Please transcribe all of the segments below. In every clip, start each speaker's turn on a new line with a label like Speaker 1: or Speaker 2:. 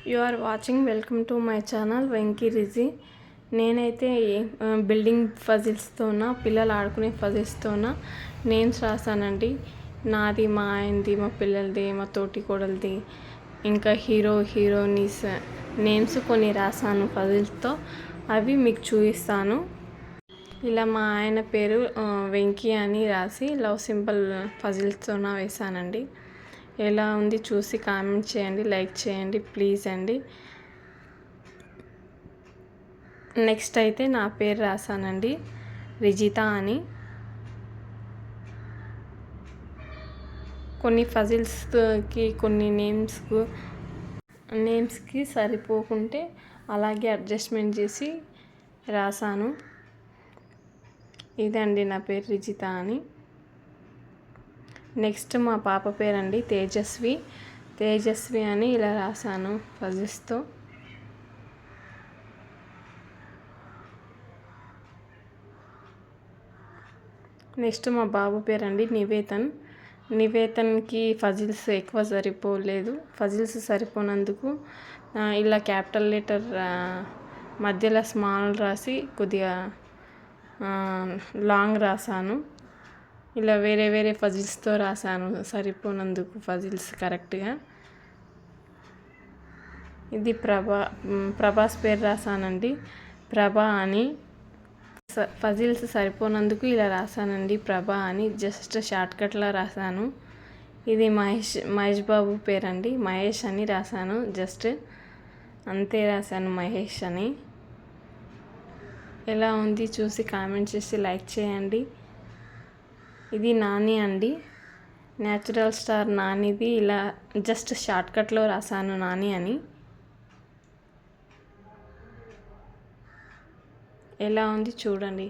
Speaker 1: You are watching welcome to my channel Venky రిజీ. నేనైతే building ఫజిల్స్తోన పిల్లలు ఆడుకునే ఫజిల్స్తోన నేమ్స్ రాసానండి. నాది, మా ఆయనది, మా పిల్లలది, మా తోటి కోడలది, ఇంకా హీరో హీరోయిన్స్ నేమ్స్ కొన్ని రాసాను ఫజిల్స్తో. అవి మీకు చూపిస్తాను. ఇలా మా ఆయన పేరు వెంకీ అని రాసి లవ్ సింబల్ ఫజిల్స్తోన వేసానండి. ఎలా ఉంది చూసి కామెంట్ చేయండి, లైక్ చేయండి ప్లీజ్ అండి. నెక్స్ట్ అయితే నా పేరు రాసానండి, రిజిత అని. కొన్ని ఫజిల్స్కి కొన్ని నేమ్స్కి సరిపోకుంటే అలాగే అడ్జస్ట్మెంట్ చేసి రాసాను. ఇదండి నా పేరు రిజిత అని. నెక్స్ట్ మా పాప పేరండి తేజస్వి అని ఇలా రాసాను ఫజిల్స్తో. నెక్స్ట్ మా బాబు పేరండి నివేతన్కి ఫజిల్స్ ఎక్కువ సరిపోలేదు. ఫజిల్స్ సరిపోనందుకు ఇలా క్యాపిటల్ లెటర్ మధ్యలో స్మాల్ రాసి కొద్దిగా లాంగ్ రాసాను. ఇలా వేరే వేరే ఫజిల్స్తో రాసాను సరిపోనందుకు ఫజిల్స్ కరెక్ట్గా. ఇది ప్రభాస్ పేరు రాసానండి, ప్రభా అని. ఫజిల్స్ సరిపోనందుకు ఇలా రాసానండి, ప్రభా అని. జస్ట్ షార్ట్కట్లో రాసాను. ఇది మహేష్ బాబు పేరండి, మహేష్ అని రాసాను. జస్ట్ అంతే రాసాను, మహేష్ అని. ఎలా ఉంది చూసి కామెంట్ చేసి లైక్ చేయండి. ఇది నాని అండి, న్యాచురల్ స్టార్ నానిది. ఇలా జస్ట్ షార్ట్కట్లో రాసాను నాని అని. ఎలా ఉంది చూడండి.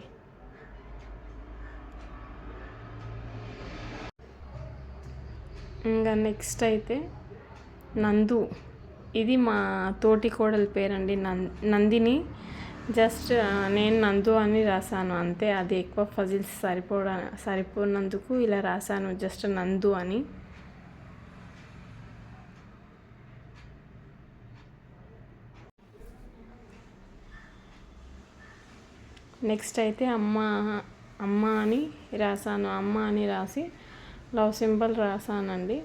Speaker 1: ఇంకా నెక్స్ట్ అయితే నందు. ఇది మా తోటి కోడలి పేరండి, నందిని. జస్ట్ నేను నందు అని రాసాను అంతే. అది ఎక్కువ ఫజిల్స్ సరిపోనందుకు ఇలా రాసాను, జస్ట్ నందు అని. నెక్స్ట్ అయితే అమ్మ అని రాసాను. అమ్మ అని రాసి లవ్ సింబల్ రాసానండి.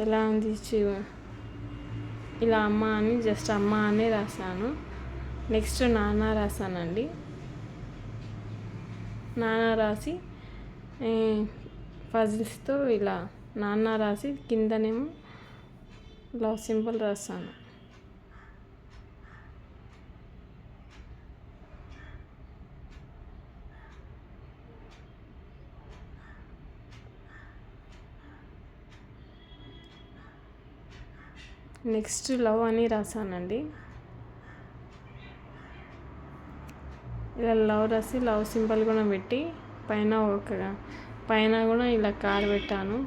Speaker 1: ఎలా ఉంది ఇలా అమ్మ అని జస్ట్ అమ్మ అని రాసాను. నెక్స్ట్ నాన్న రాసానండి. నాన్న రాసి ఫజిల్స్తో ఇలా నాన్న రాసి కిందనేమో లవ్ సింబల్ రాసాను. నెక్స్ట్ లవ్ అని రాసానండి. ఇలా లవ్ రాసి లవ్ సింబల్ కూడా పెట్టి పైన కూడా ఇలా కార్ పెట్టాను.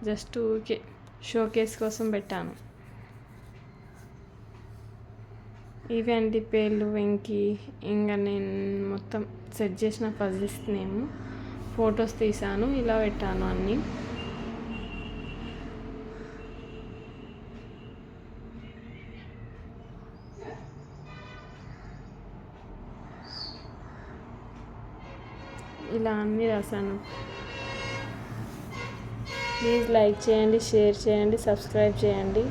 Speaker 1: జస్ట్ ఊరికే షోకేస్ కోసం పెట్టాను. ఇవి అండి పేర్లు వెంకీ. ఇంకా నేను మొత్తం సెట్ చేసిన ఫజిల్స్ నేమ్ ఫొటోస్ తీసాను, ఇలా పెట్టాను అన్నీ. ఇలా అన్నీ రాసాను. ప్లీజ్ లైక్ చేయండి, షేర్ చేయండి, సబ్స్క్రైబ్ చేయండి.